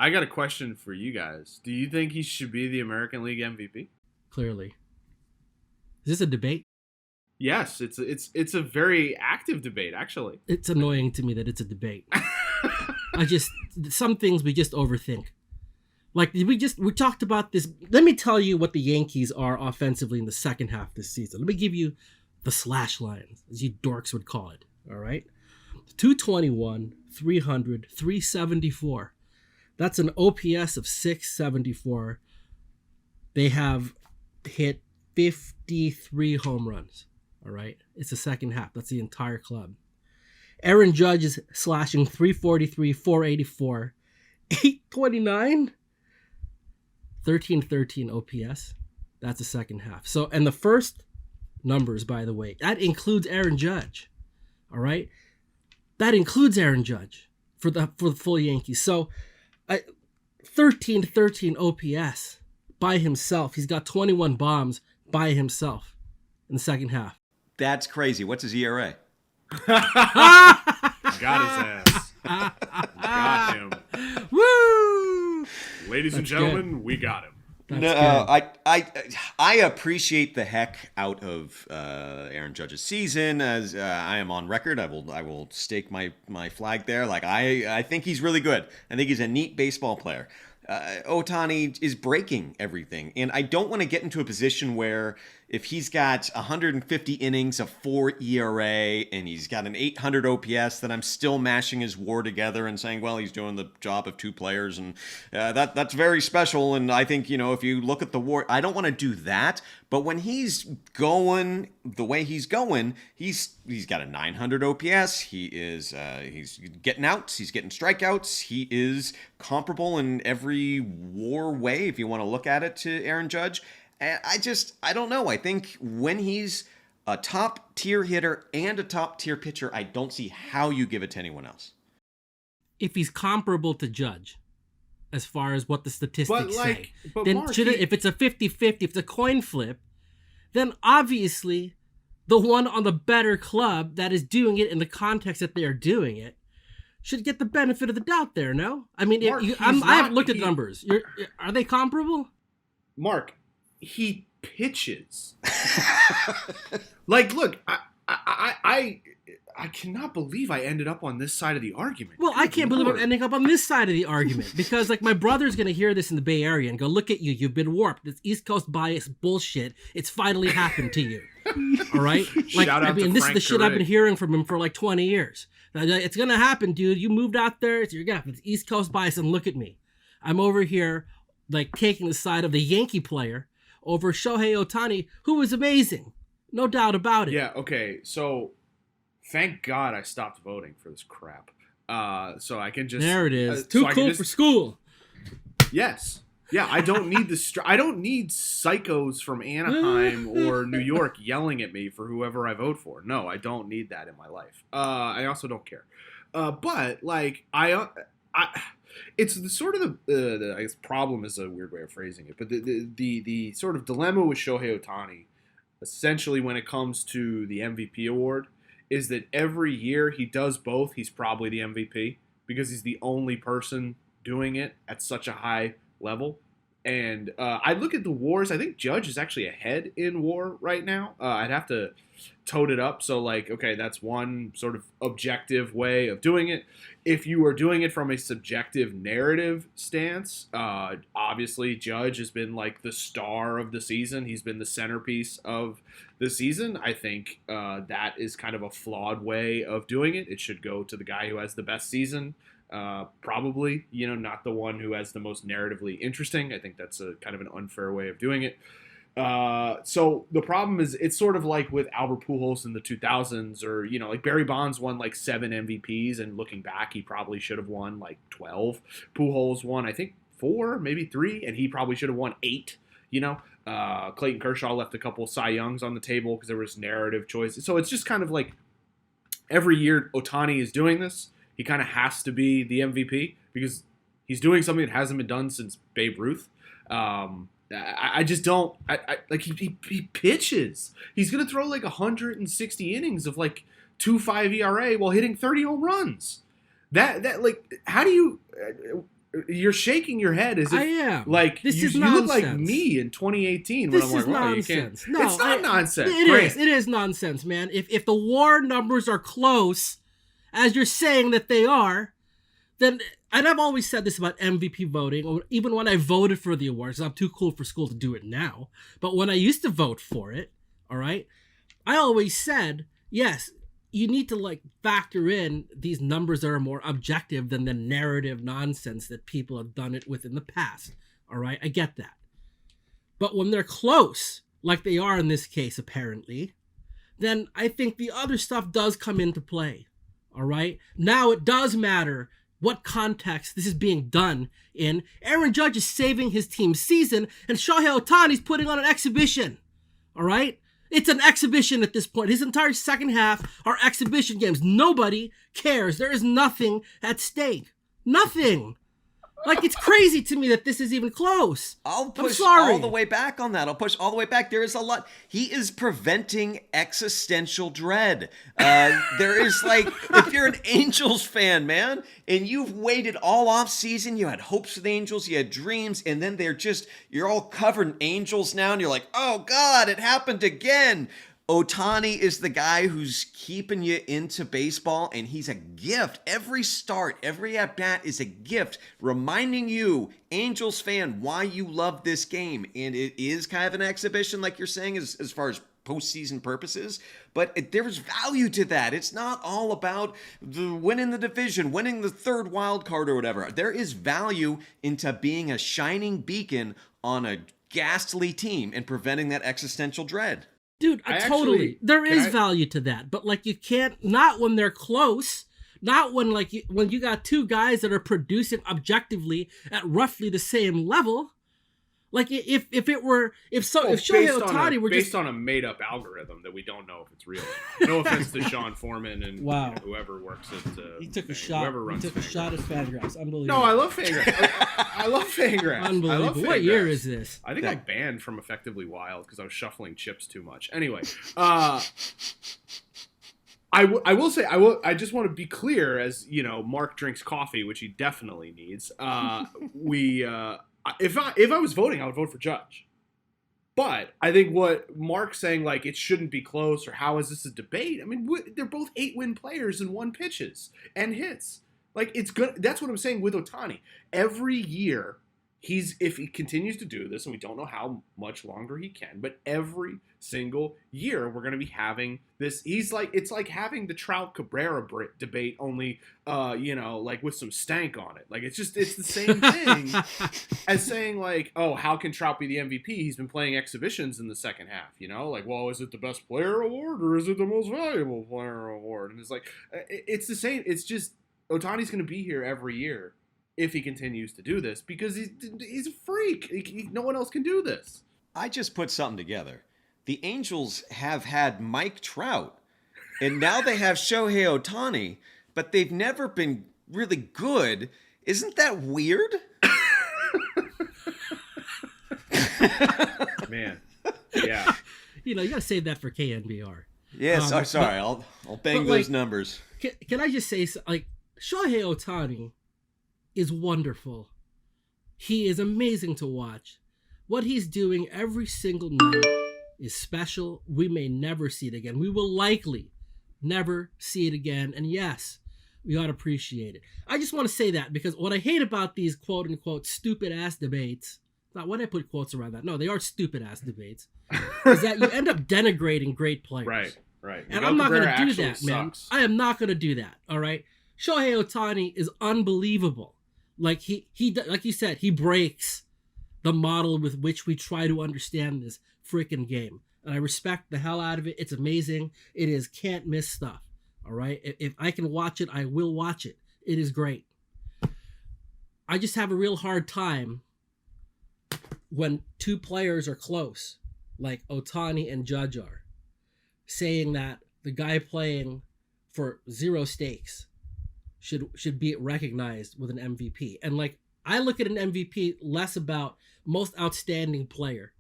I got a question for you guys. Do you think he should be the American League MVP? Clearly. Is this a debate? Yes, it's a very active debate, actually. It's annoying to me that it's a debate. Some things we just overthink. Like we talked about this. Let me tell you what the Yankees are offensively in the second half this season. Let me give you the slash lines, as you dorks would call it. All right, 221, 300, 374. That's an OPS of 674. They have hit 53 home runs. All right, it's the second half. That's the entire club. Aaron Judge is slashing 343, 484, 829, 1313 OPS. That's the second half. So, and the first numbers, by the way, that includes Aaron Judge. All right, that includes Aaron Judge for the full Yankees. So, 1313 OPS by himself. He's got 21 bombs by himself in the second half. That's crazy. What's his ERA? Got his ass. Got him. Woo! Ladies and gentlemen, we got him. I appreciate the heck out of Aaron Judge's season. As I am on record, I will stake my flag there. Like I think he's really good. I think he's a neat baseball player. Ohtani is breaking everything, and I don't want to get into a position where if he's got 150 innings, a 4 ERA, and he's got an 800 OPS, that I'm still mashing his WAR together and saying, well, he's doing the job of two players, and that's very special. And I think, if you look at the WAR, I don't want to do that. But when he's going the way he's going, he's got a 900 OPS. He's getting outs. He's getting strikeouts. He is comparable in every WAR way, if you want to look at it, to Aaron Judge. I don't know. I think when he's a top tier hitter and a top tier pitcher, I don't see how you give it to anyone else. If he's comparable to Judge, as far as what the statistics say, then Marc, if it's a 50-50, if it's a coin flip, then obviously the one on the better club that is doing it in the context that they are doing it should get the benefit of the doubt there, no? I mean, Marc, I haven't looked at the numbers. Are they comparable? Marc, he pitches. Like, look, I cannot believe I ended up on this side of the argument. Well, I can't believe I'm ending up on this side of the argument because, like, my brother's going to hear this in the Bay Area and go, look at you, you've been warped. This East Coast bias bullshit. It's finally happened to you. All right? Like, this is the shit I've been hearing from him for like 20 years. It's going to happen, dude. You moved out there. You're going to have this East Coast bias, and look at me. I'm over here, like, taking the side of the Yankee player over Shohei Ohtani, who was amazing. No doubt about it. Yeah, okay. So, thank God I stopped voting for this crap. So I can just... There it is. Too cool for school. Yes. Yeah, I don't need I don't need psychos from Anaheim or New York yelling at me for whoever I vote for. No, I don't need that in my life. I also don't care. But, like, it's the sort of the I guess problem is a weird way of phrasing it, but the sort of dilemma with Shohei Ohtani, essentially when it comes to the MVP award, is that every year he does both, he's probably the MVP because he's the only person doing it at such a high level. And I look at the WARs. I think Judge is actually ahead in WAR right now. I'd have to tote it up. So, like, okay, that's one sort of objective way of doing it. If you are doing it from a subjective narrative stance, obviously Judge has been like the star of the season. He's been the centerpiece of the season. I think that is kind of a flawed way of doing it. It should go to the guy who has the best season. Probably, not the one who has the most narratively interesting. I think that's a kind of an unfair way of doing it. So the problem is it's sort of like with Albert Pujols in the 2000s, or, like Barry Bonds won like 7 MVPs, and looking back, he probably should have won like 12. Pujols won, I think, 4, maybe 3, and he probably should have won 8, Clayton Kershaw left a couple Cy Youngs on the table because there was narrative choices. So it's just kind of like every year Ohtani is doing this. He kind of has to be the MVP because he's doing something that hasn't been done since Babe Ruth. I just don't like he pitches. He's gonna throw like 160 innings of like 2.5 ERA while hitting 30 home runs. That like how do you You're shaking your head as if I am. like This you, is you look like nonsense. me in 2018 This when I'm is like, well, nonsense. you can't. No, It's not nonsense. It Grant. is. It is nonsense, man. If the WAR numbers are close, as you're saying that they are, then, and I've always said this about MVP voting, or even when I voted for the awards, I'm too cool for school to do it now, but when I used to vote for it, all right, I always said, yes, you need to like factor in these numbers that are more objective than the narrative nonsense that people have done it with in the past. All right, I get that. But when they're close, like they are in this case, apparently, then I think the other stuff does come into play. All right, now it does matter what context this is being done in. Aaron Judge is saving his team's season, and Shohei Ohtani's putting on an exhibition. All right? It's an exhibition at this point. His entire second half are exhibition games. Nobody cares. There is nothing at stake. Nothing. Like, it's crazy to me that this is even close. I'll push I'm sorry. all the way back on that. I'll push all the way back. There is a lot. He is preventing existential dread. There is like, if you're an Angels fan, man, and you've waited all off season, you had hopes for the Angels, you had dreams, and then you're all covered in Angels now, and you're like, oh God, it happened again. Ohtani is the guy who's keeping you into baseball, and he's a gift. Every start, every at-bat is a gift, reminding you, Angels fan, why you love this game. And it is kind of an exhibition, like you're saying, as far as postseason purposes, but there's value to that. It's not all about winning the division, winning the third wild card or whatever. There is value into being a shining beacon on a ghastly team and preventing that existential dread. Dude, totally. There is value to that, but like you can't, not when they're close, not when like when you got two guys that are producing objectively at roughly the same level. Like if Shohei Ohtani were based on a made up algorithm that we don't know if it's real. No offense to Sean Foreman and whoever works at he took a shot. He took a shot at Fangraphs. Unbelievable. No, I love Fangraphs. I love Fangraphs. Unbelievable. What year is this? I think I'm banned from Effectively Wild because I was shuffling chips too much. Anyway, I will say I just want to be clear, as you know, Marc drinks coffee, which he definitely needs. If I was voting, I would vote for Judge. But I think what Marc's saying, like, it shouldn't be close, or how is this a debate? I mean, they're both 8-win players and 1 pitches and hits. Like, it's good. That's what I'm saying with Ohtani. Every year, if he continues to do this, and we don't know how much longer he can, but every single year we're going to be having this. It's like having the Trout Cabrera debate, only like with some stank on it. Like it's the same thing as saying like, oh, how can Trout be the MVP? He's been playing exhibitions in the second half. Like, well, is it the best player award or is it the most valuable player award? And it's like, it's the same. It's just Ohtani's going to be here every year if he continues to do this, because he's a freak. No one else can do this. I just put something together. The Angels have had Mike Trout, and now they have Shohei Ohtani, but they've never been really good. Isn't that weird? Man, yeah. You gotta save that for KNBR. Yes, sorry. I'll bang those numbers. Can I just say, like, Shohei Ohtani is wonderful. He is amazing to watch. What he's doing every single night is special. We may never see it again. We will likely never see it again. And yes, we ought to appreciate it. I just want to say that because what I hate about these quote unquote stupid ass debates, not when I put quotes around that, no, they are stupid ass debates, is that you end up denigrating great players. Right. And I'm not going to do that, man. I am not going to do that. All right. Shohei Ohtani is unbelievable. Like he like you said, he breaks the model with which we try to understand this freaking game. And I respect the hell out of it. It's amazing. It is can't miss stuff. All right. If I can watch it, I will watch it. It is great. I just have a real hard time when two players are close, like Ohtani and Judge are, saying that the guy playing for zero stakes should be recognized with an MVP. And like, I look at an MVP less about most outstanding player.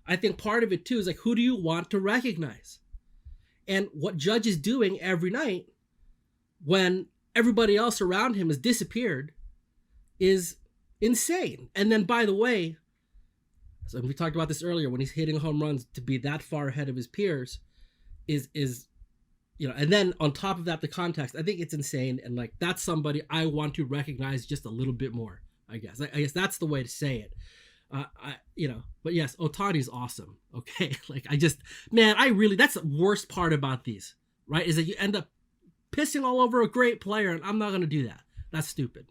I think part of it too is like, who do you want to recognize? And what Judge is doing every night when everybody else around him has disappeared is insane. And then, by the way, so we talked about this earlier, when he's hitting home runs to be that far ahead of his peers is and then on top of that, the context, I think it's insane. And like, that's somebody I want to recognize just a little bit more, I guess. I guess that's the way to say it. But yes, Ohtani's awesome. Okay. Like, that's the worst part about these, right? Is that you end up pissing all over a great player, and I'm not going to do that. That's stupid.